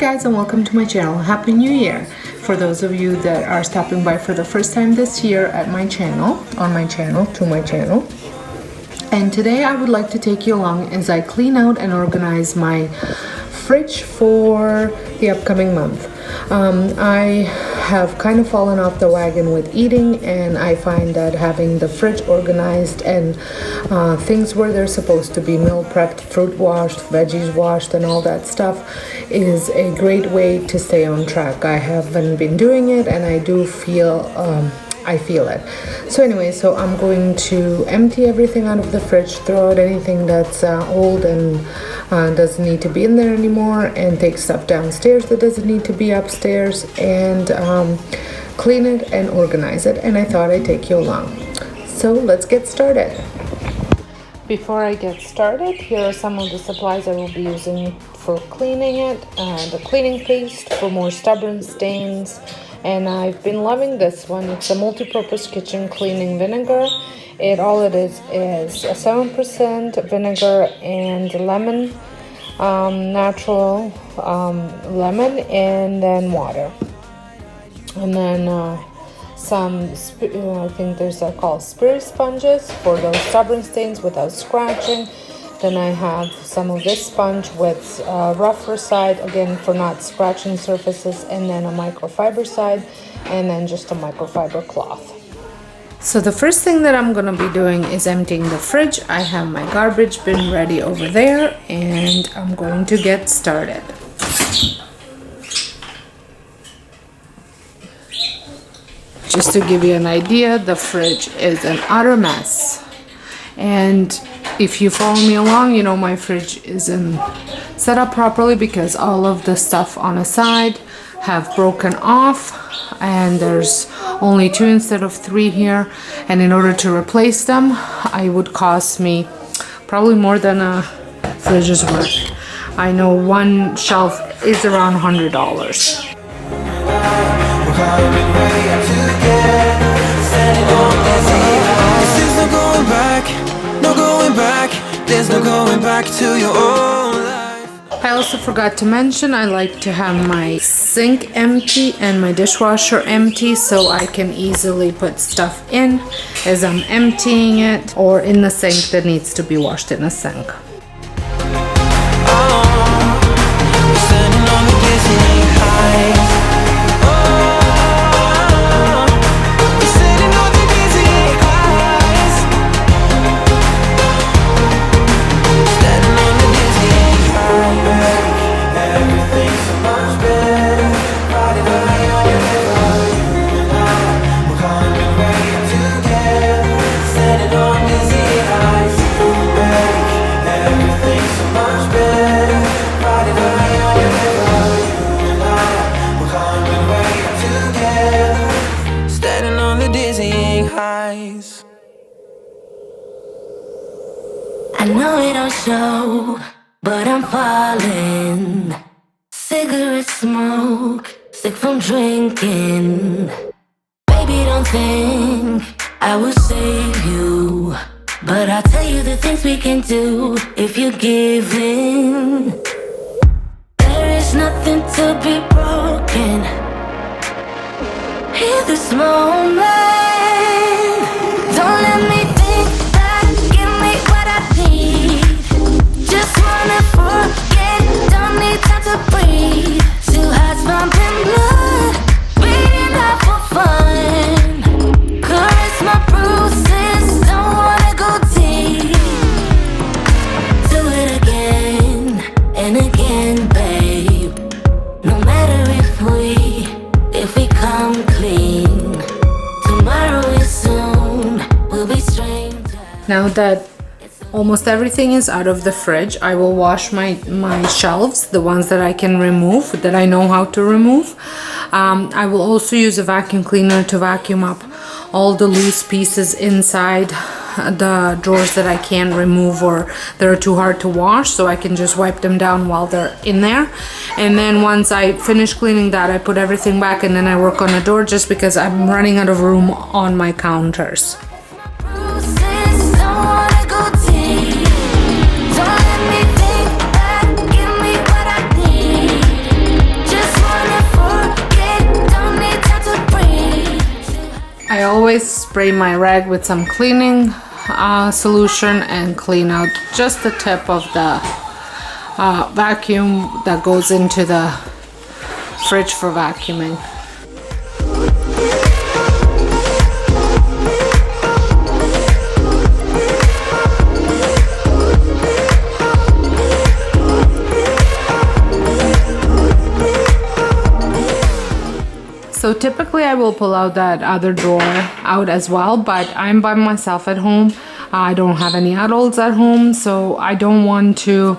guys, and welcome to my channel. Happy New Year for those of you that are stopping by for the first time this year at my channel, to my channel. And today I would like to take you along as I clean out and organize my fridge for the upcoming month. I have kind of fallen off the wagon with eating, and I find that having the fridge organized and things where they're supposed to be, meal prepped, fruit washed, veggies washed, and all that stuff is a great way to stay on track. I haven't been doing it, and I do feel I feel it. So anyway, so I'm going to empty everything out of the fridge, throw out anything that's old and doesn't need to be in there anymore, and take stuff downstairs that doesn't need to be upstairs, and clean it and organize it. And I thought I'd take you along. So let's get started. Before I get started, here are some of the supplies I will be using for cleaning it. The cleaning paste for more stubborn stains. And I've been loving this one. It's a multi-purpose kitchen cleaning vinegar. All it is a 7% vinegar and lemon, natural lemon, and then water. And then some, I think there's called spirit sponges for those stubborn stains without scratching. Then I have some of this sponge with rougher side, again for not scratching surfaces, and then a microfiber side, and then just a microfiber cloth. So the first thing that I'm gonna be doing is emptying the fridge. I have my garbage bin ready over there, and I'm going to get started. Just to give you an idea, the fridge is an utter mess. And if you follow me along, you know my fridge isn't set up properly because all of the stuff on the side have broken off, and there's only 2 instead of 3 here. And in order to replace them, it would cost me probably more than a fridge's worth. I know one shelf is around $100. There's no going back to your old life. I also forgot to mention I like to have my sink empty and my dishwasher empty, so I can easily put stuff in as I'm emptying it, or in the sink that needs to be washed in the sink. I know it don't show, but I'm falling. Cigarette smoke, sick from drinking. Baby, don't think I will save you, but I'll tell you the things we can do if you give in. There is nothing to be broken in this moment. Don't let me think that, give me what I need. Just wanna forget, don't need time to breathe. Two hearts pumping blood, beating up for fun. Caress my bruises, don't wanna go deep. Do it again and again, babe. No matter if we come clean, tomorrow is soon, we'll be strangers. Now that almost everything is out of the fridge, I will wash my shelves, the ones that I can remove, that I know how to remove. I will also use a vacuum cleaner to vacuum up all the loose pieces inside the drawers that I can't remove or that are too hard to wash, so I can just wipe them down while they're in there. And then once I finish cleaning that, I put everything back, and then I work on the door just because I'm running out of room on my counters. I always spray my rag with some cleaning solution and clean out just the tip of the vacuum that goes into the fridge for vacuuming. So typically I will pull out that other drawer out as well, but I'm by myself at home. I don't have any adults at home, so I don't want to,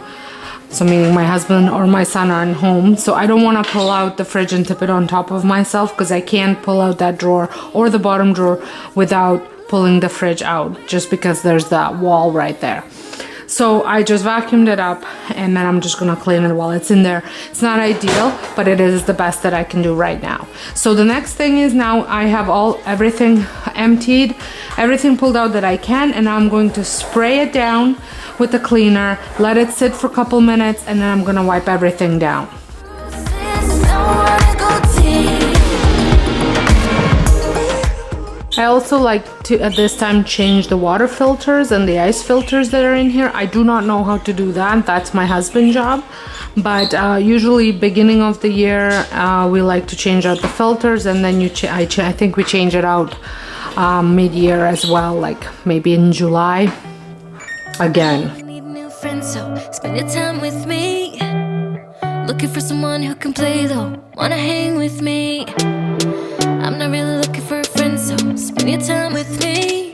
so meaning my husband or my son aren't home, so I don't want to pull out the fridge and tip it on top of myself because I can't pull out that drawer or the bottom drawer without pulling the fridge out, just because there's that wall right there. So I just vacuumed it up and then I'm just gonna clean it while it's in there. It's not ideal, but it is the best that I can do right now. So the next thing is, now I have everything emptied, everything pulled out that I can, and now I'm going to spray it down with the cleaner, let it sit for a couple minutes, and then I'm gonna wipe everything down. I also like to, at this time, change the water filters and the ice filters that are in here. I do not know how to do that. That's my husband's job. But usually beginning of the year, we like to change out the filters, and then I think we change it out mid-year as well, like maybe in July again. Need new friends, so spend your time with me. Looking for someone who can play though, wanna hang with me. I'm not really looking for a friend, so spend your time with me.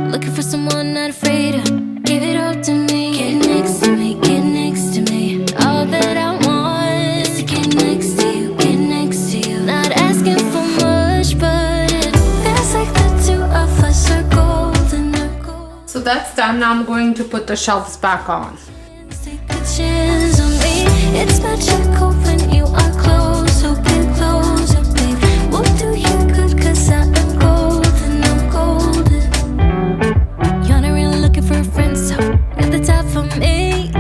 Looking for someone not afraid to give it all to me. Get next to me, get next to me. All that I want is to get next to you, get next to you. Not asking for much, but it feels like the two of us are golden. So that's done. Now I'm going to put the shelves back on. Take a chance on me. It's magical when you are close, so get closer, babe. We'll do you good, cause I am golden, I'm golden. You're not really looking for a friend, so at the top for me.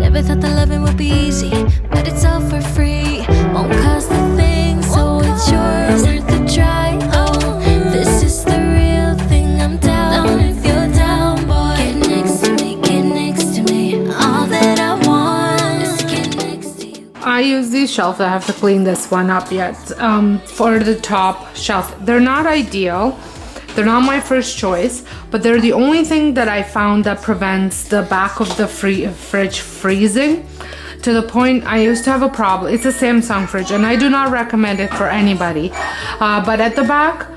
Never thought that loving would be easy, but it's all for free. Won't cost a thing, so it's yours, worth the try. Oh, this is the real thing, I'm down if you're down, boy. Get next to me, get next to me. All that I want is to get next to you. I use these shelves. I have to clean this one up yet. For the top shelf, they're not ideal. They're not my first choice, but they're the only thing that I found that prevents the back of the fridge freezing. To the point, I used to have a problem. It's a Samsung fridge, and I do not recommend it for anybody. But at the back,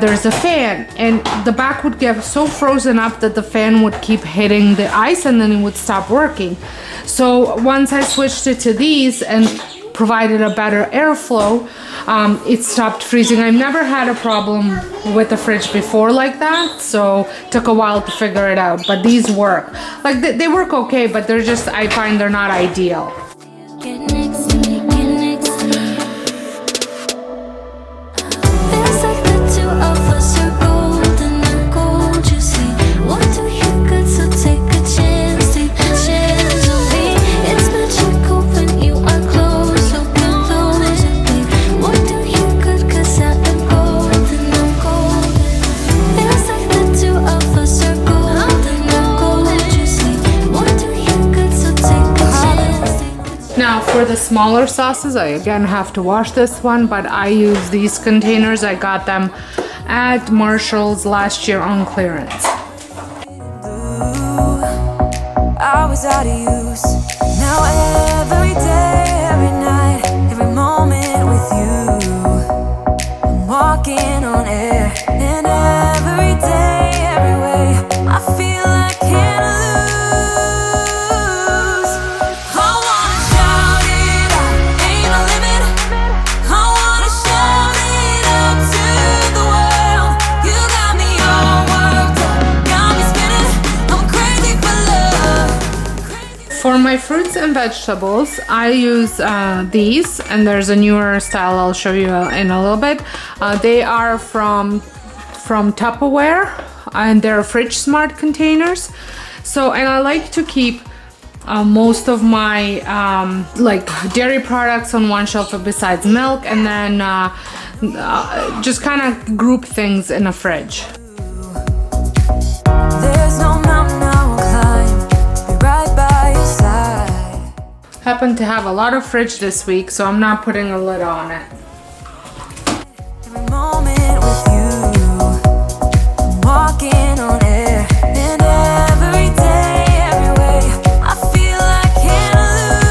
there's a fan, and the back would get so frozen up that the fan would keep hitting the ice and then it would stop working. So once I switched it to these and provided a better airflow, it stopped freezing. I've never had a problem with the fridge before like that, so it took a while to figure it out, but these work. Like they work okay, but they're just, I find they're not ideal. Get next to me, get next to me. Feels like the two of us are golden, I'm gold, you see. What do you good, so take a chance on me. It's magical when you are close, so get closer, babe. What do you good, cause I am golden, I'm golden. Feels like the two of us are golden, I'm gold, you see. What do you good, so take a chance. Now for the smaller sauces, I again have to wash this one, but I use these containers. I got them at Marshall's last year on clearance. I was out of use. Now every day, every night, every moment with you, I'm walking on air. And every day, every way, I feel I can't lose. I wanna shout it out, ain't no limit. I wanna shout it out to the world. You got me all worked up, got me spinning. I'm crazy for love. For my fruits and vegetables, I use these, and there's a newer style I'll show you in a little bit. They are from Tupperware, and they're fridge smart containers. So, and I like to keep most of my like dairy products on one shelf besides milk, and then just kind of group things in a fridge. There's no mountain I will climb to be right by your side. Happen to have a lot of fridge this week, so I'm not putting a lid on it. Every moment with you, I'm walking on air, and every day, every way, I feel I can't lose.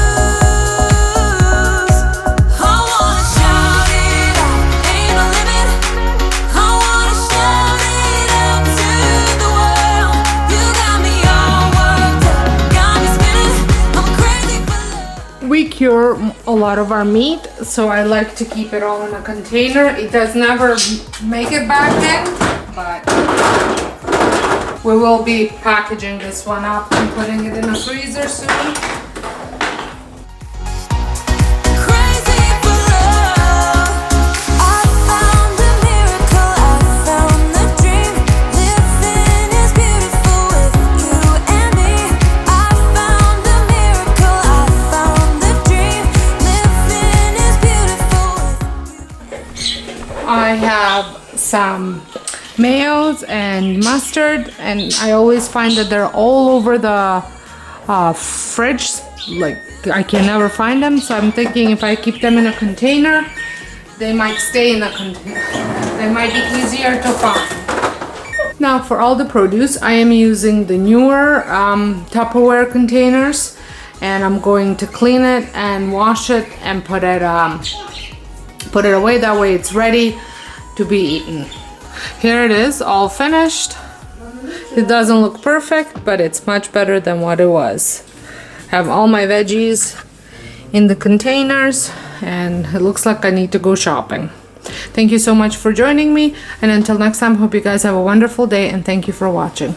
I wanna shout it out, ain't no limit. I wanna shout it out to the world. You got me all worked up, got me spinning. I'm crazy for love. We cure a lot of our meat, so I like to keep it all in a container. It does never make it back in, but we will be packaging this one up and putting it in a freezer soon. Crazy for love. I found a miracle, I found the dream. Living is beautiful with you and me. I found a miracle, I found the dream. Living is beautiful with you. I have some mayos and mustard, and I always find that they're all over the fridge. Like, I can never find them, so I'm thinking if I keep them in a container, they might stay in a container. They might be easier to find. Now for all the produce, I am using the newer Tupperware containers, and I'm going to clean it and wash it and put it away. That way it's ready to be eaten. Here it is, all finished. It doesn't look perfect, but it's much better than what it was. I have all my veggies in the containers, and it looks like I need to go shopping. Thank you so much for joining me, and until next time, hope you guys have a wonderful day, and thank you for watching.